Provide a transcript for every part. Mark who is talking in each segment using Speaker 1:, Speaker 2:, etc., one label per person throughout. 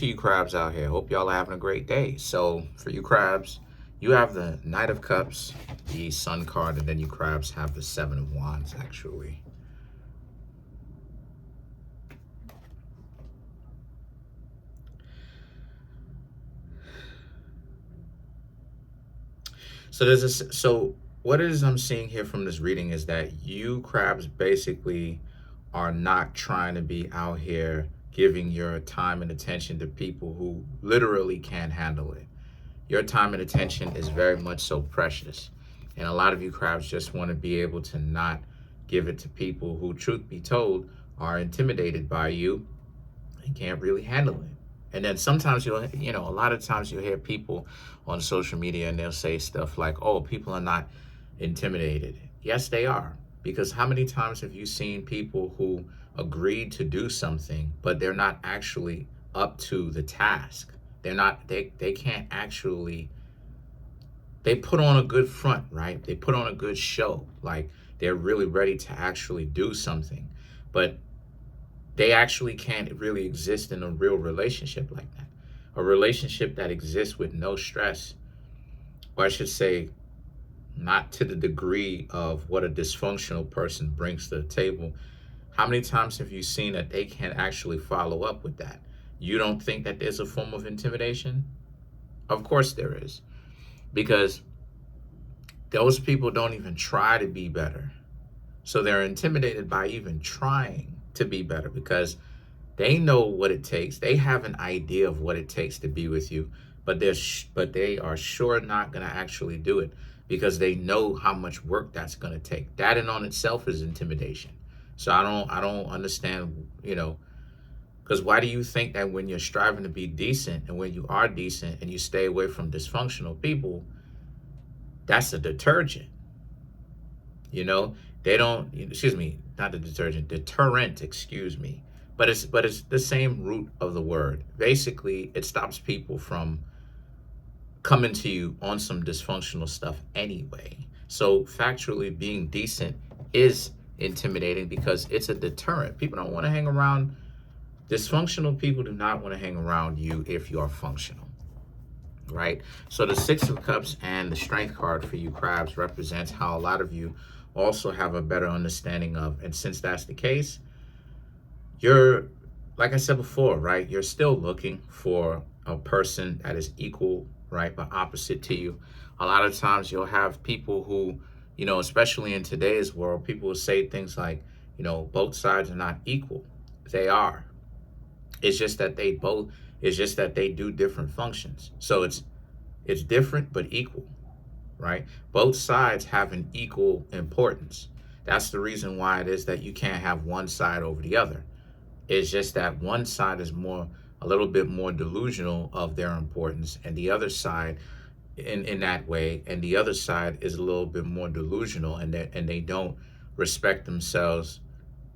Speaker 1: to you crabs out here. Hope y'all are having a great day. So for you crabs, you have the Knight of Cups, the Sun card, and then you crabs have the Seven of Wands, actually. So what it is I'm seeing here from this reading is that you crabs basically are not trying to be out here giving your time and attention to people who literally can't handle it. Your time and attention is very much so precious. And a lot of you crabs just want to be able to not give it to people who, truth be told, are intimidated by you and can't really handle it. And then sometimes a lot of times you'll hear people on social media and they'll say stuff like, oh, people are not intimidated. Yes, they are. Because how many times have you seen people who agreed to do something, but they're not actually up to the task? They can't actually, they put on a good front, right? They put on a good show. Like they're really ready to actually do something. But they actually can't really exist in a real relationship like that. A relationship that exists with no stress, or I should say, not to the degree of what a dysfunctional person brings to the table. How many times have you seen that they can't actually follow up with that? You don't think that there's a form of intimidation? Of course there is. Because those people don't even try to be better. So they're intimidated by even trying to be better because they know what it takes. They have an idea of what it takes to be with you, but they are sure not going to actually do it because they know how much work that's going to take. That in on itself is intimidation. So I don't understand, because why do you think that when you're striving to be decent and when you are decent and you stay away from dysfunctional people, that's a detergent? They don't, excuse me, not the detergent, deterrent, excuse me. But it's the same root of the word. Basically, it stops people from coming to you on some dysfunctional stuff anyway. So factually, being decent is intimidating because it's a deterrent. People don't want to hang around. Dysfunctional people do not want to hang around you if you're functional, right? So the Six of Cups and the Strength card for you crabs represents how a lot of you also have a better understanding of, and since that's the case, you're, like I said before, right, you're still looking for a person that is equal, right, but opposite to you. A lot of times you'll have people who, especially in today's world, people will say things like, both sides are not equal. They are. It's just that they do different functions. So it's different but equal, right? Both sides have an equal importance. That's the reason why it is that you can't have one side over the other. It's just that one side is a little bit more delusional of their importance, and the other side in that way, and the other side is a little bit more delusional, and they don't respect themselves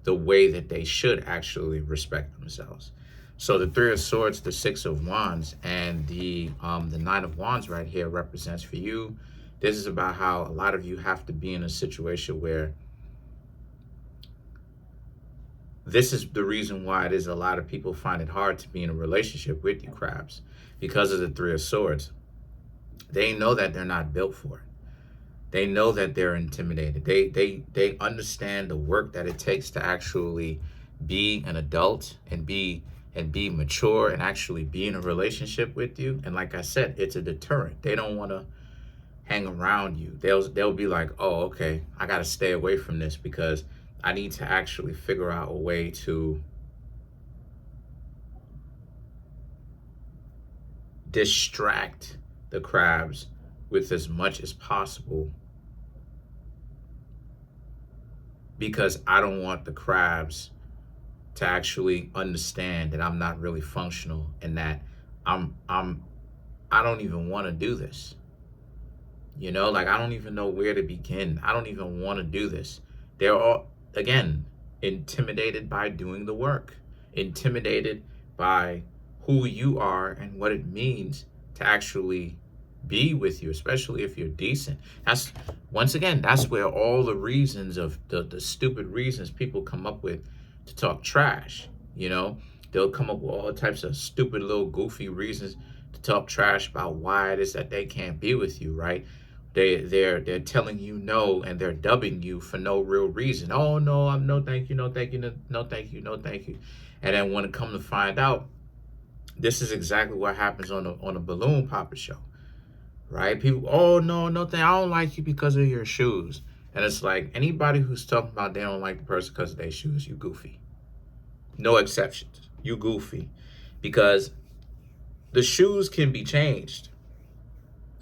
Speaker 1: the way that they should actually respect themselves. So the Three of Swords, the Six of Wands, and the Nine of Wands right here represents for you. This is about how a lot of you have to be in a situation where this is the reason why it is a lot of people find it hard to be in a relationship with you crabs, because of the Three of Swords. They know that they're not built for it. They know that they're intimidated. They understand the work that it takes to actually be an adult and be mature and actually be in a relationship with you. And like I said, it's a deterrent. They don't want to hang around you. They'll be like, oh, okay, I got to stay away from this because I need to actually figure out a way to distract the crabs with as much as possible, because I don't want the crabs to actually understand that I'm not really functional and that I don't even want to do this. Like I don't even know where to begin. I don't even want to do this. They're all, again, intimidated by doing the work, intimidated by who you are and what it means to actually be with you, especially if you're decent. That's, once again, that's where all the reasons of the stupid reasons people come up with to talk trash, the they'll come up with all types of stupid little goofy reasons to talk trash about why it is that they can't be with you, right? They're telling you no, and they're dubbing you for no real reason. Oh no, I'm no thank you, no thank you, no thank you, no thank you. And then when it come to find out, this is exactly what happens on a balloon popper show, right? People, oh no, no thank, I don't like you because of your shoes. And it's like, anybody who's talking about they don't like the person because of their shoes, you goofy. No exceptions. You goofy. Because the shoes can be changed.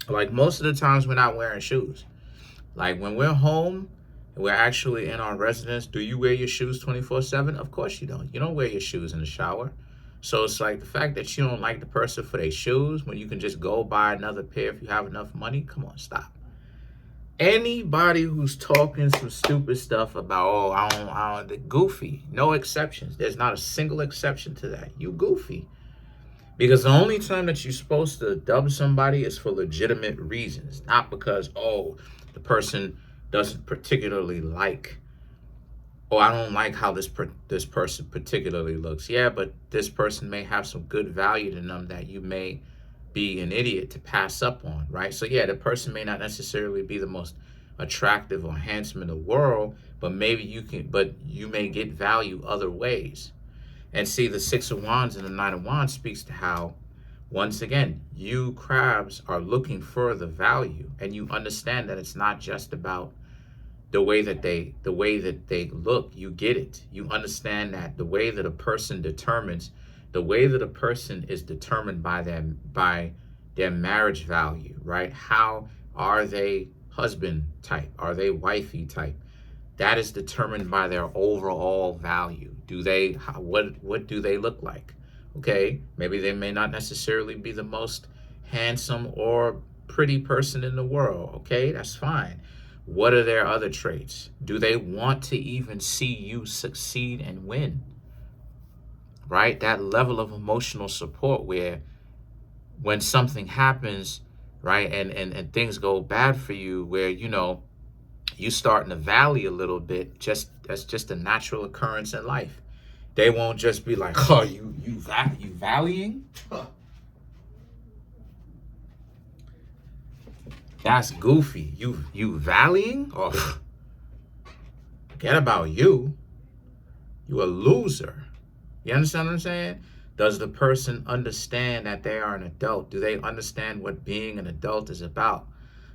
Speaker 1: Like, most of the times we're not wearing shoes. Like, when we're home and we're actually in our residence, do you wear your shoes 24/7? Of course you don't. You don't wear your shoes in the shower. So it's like, the fact that you don't like the person for their shoes when you can just go buy another pair if you have enough money, come on, stop. Anybody who's talking some stupid stuff about, oh, I don't, goofy. No exceptions. There's not a single exception to that. You goofy. Because the only time that you're supposed to dub somebody is for legitimate reasons, not because, oh, the person doesn't particularly like, oh, I don't like how this person particularly looks. Yeah, but this person may have some good value to them that you may be an idiot to pass up on, right? So yeah, the person may not necessarily be the most attractive or handsome in the world, but you may get value other ways. And see, the Six of Wands and the Nine of Wands speaks to how, once again, you crabs are looking for the value, and you understand that it's not just about the way that they look. You get it. You understand that the way that a person is determined by their marriage value, right? How are they husband type? Are they wifey type? That is determined by their overall value. What do they look like? Okay, maybe they may not necessarily be the most handsome or pretty person in the world. Okay, that's fine. What are their other traits? Do they want to even see you succeed and win? Right? That level of emotional support where when something happens, right, and things go bad for you, where, you start in the valley a little bit, that's just a natural occurrence in life. They won't just be like, oh, you valleying? Huh. That's goofy. You valleying? Oh, forget about you. You a loser. You understand what I'm saying? Does the person understand that they are an adult? Do they understand what being an adult is about?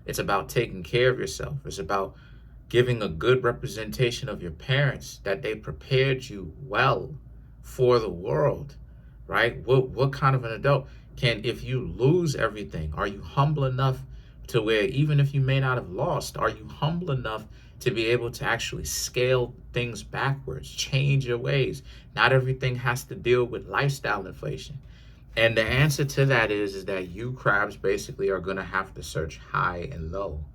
Speaker 1: It's about taking care of yourself. It's about giving a good representation of your parents, that they prepared you well for the world, right? What kind of an adult if you lose everything, are you humble enough to where, even if you may not have lost, are you humble enough to be able to actually scale things backwards, change your ways? Not everything has to deal with lifestyle inflation. And the answer to that is that you crabs basically are going to have to search high and low.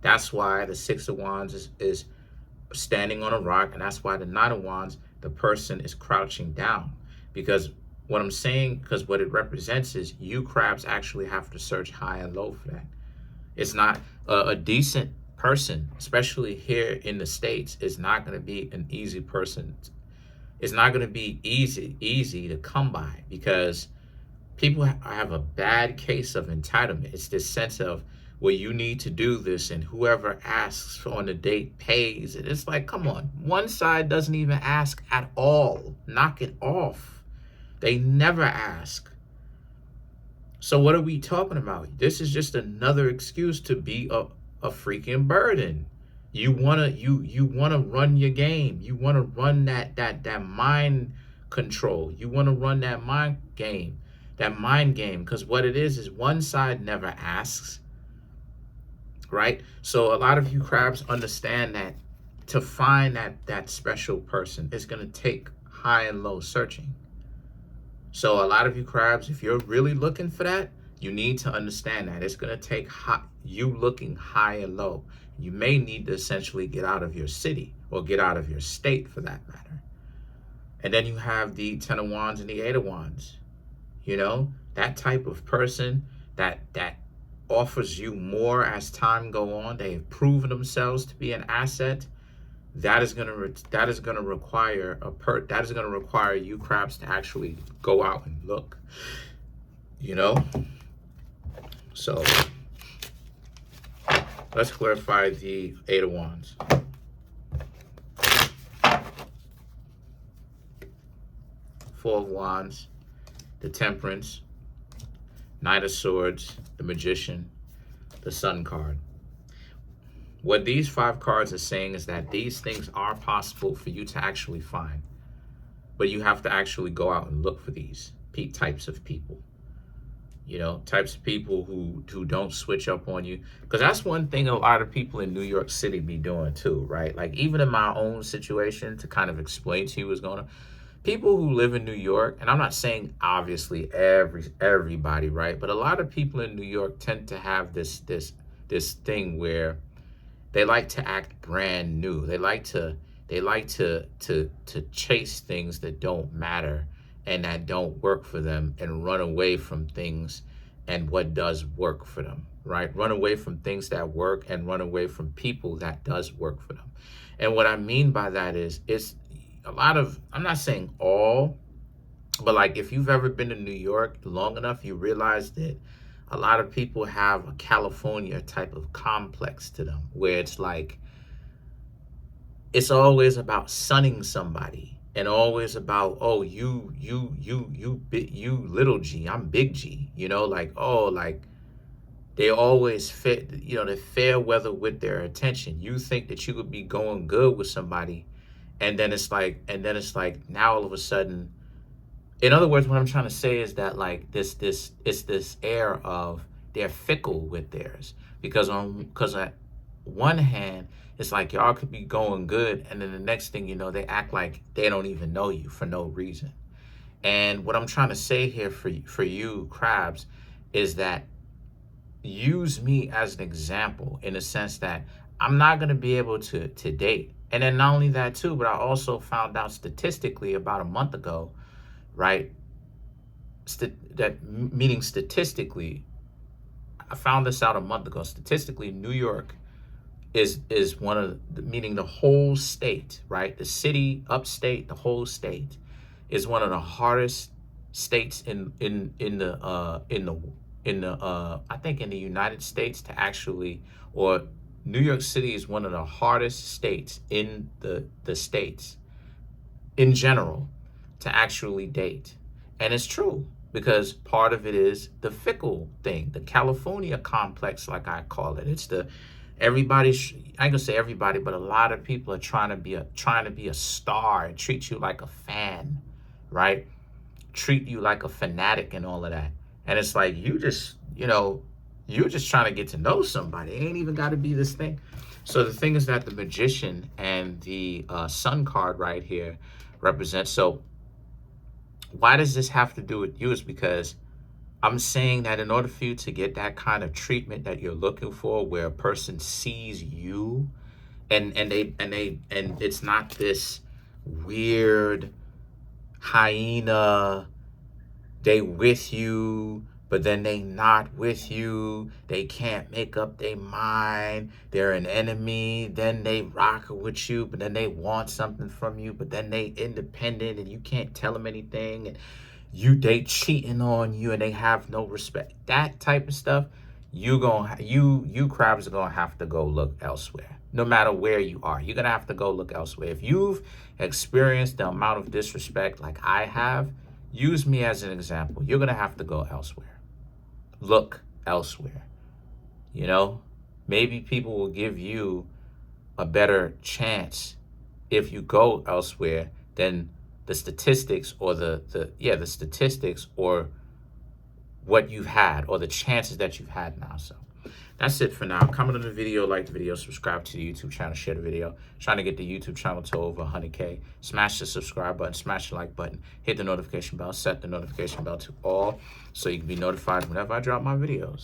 Speaker 1: That's why the Six of Wands is standing on a rock, and that's why the Nine of Wands, the person is crouching down. Because what it represents is you crabs actually have to search high and low for that. It's not a decent person, especially here in the States, is not going to be an easy person. It's not going to be easy to come by, because people have a bad case of entitlement. It's this sense of, well, you need to do this, and whoever asks on the date pays. And it's like, come on. One side doesn't even ask at all. Knock it off. They never ask. So what are we talking about? This is just another excuse to be a freaking burden. You wanna run your game. You wanna run that mind control. You wanna run that mind game. Because what it is one side never asks. Right? So a lot of you crabs understand that to find that special person is going to take high and low searching. So a lot of you crabs, if you're really looking for that, you need to understand that it's going to take you looking high and low. You may need to essentially get out of your city, or get out of your state for that matter. And then you have the Ten of Wands and the Eight of Wands. That type of person that offers you more as time go on. They have proven themselves to be an asset. that is gonna require that is gonna require you crabs to actually go out and look, you know. So let's clarify the Eight of Wands. Four of Wands, the Temperance, Knight of Swords, the Magician, the Sun card. What these 5 cards are saying is that these things are possible for you to actually find, but you have to actually go out and look for these types of people. You know, types of people who don't switch up on you. Because that's one thing a lot of people in New York City be doing too, right? Like even in my own situation, to kind of explain to you what's going on. People who live in New York, and I'm not saying obviously everybody, right? But a lot of people in New York tend to have this thing where they like to act brand new. They like to chase things that don't matter and that don't work for them, and run away from things and what does work for them, right? Run away from things that work and run away from people that does work for them. And what I mean by that is, it's a lot of, I'm not saying all, but like if you've ever been to New York long enough, you realize that a lot of people have a California type of complex to them, where it's like, it's always about sunning somebody, and always about, oh, you little G, I'm big G, you know, like, oh, like they always fit, you know, the fair weather with their attention. You think that you could be going good with somebody, and then it's like, now all of a sudden, in other words, what I'm trying to say is that like it's this air of they're fickle with theirs, because at one hand it's like y'all could be going good, and then the next thing you know, they act like they don't even know you for no reason. And what I'm trying to say here for you crabs is that use me as an example, in the sense that I'm not going to be able to date. And then not only that too, but I also found out statistically about a month ago, right? Meaning statistically, I found this out a month ago. Statistically, New York is one of the, meaning the whole state, right? The city, upstate, the whole state is one of the hardest states in the I think in the United States to actually, or New York City is one of the hardest states in the states in general to actually date. And it's true, because part of it is the fickle thing, the California complex, like I call it. It's the everybody's, I ain't gonna say everybody, but a lot of people are trying to be a star and treat you like a fan, right? Treat you like a fanatic and all of that. And it's like, you just, you know, you're just trying to get to know somebody. It ain't even got to be this thing. So the thing is that the Magician and the Sun card right here represent. So why does this have to do with you? Is because I'm saying that in order for you to get that kind of treatment that you're looking for, where a person sees you and it's not this weird hyena, they with you, but then they not with you, they can't make up their mind, they're an enemy, then they rock with you, but then they want something from you, but then they independent and you can't tell them anything, and they cheating on you and they have no respect. That type of stuff, you crabs are gonna have to go look elsewhere. No matter where you are, you're gonna have to go look elsewhere. If you've experienced the amount of disrespect like I have, use me as an example. You're gonna have to go elsewhere. Look elsewhere. You know, maybe people will give you a better chance if you go elsewhere than the statistics, or the statistics, or what you've had, or the chances that you've had now. So that's it for now. Comment on the video, like the video, subscribe to the YouTube channel, share the video. Trying to get the YouTube channel to over 100K. Smash the subscribe button, smash the like button, hit the notification bell, set the notification bell to all, so you can be notified whenever I drop my videos.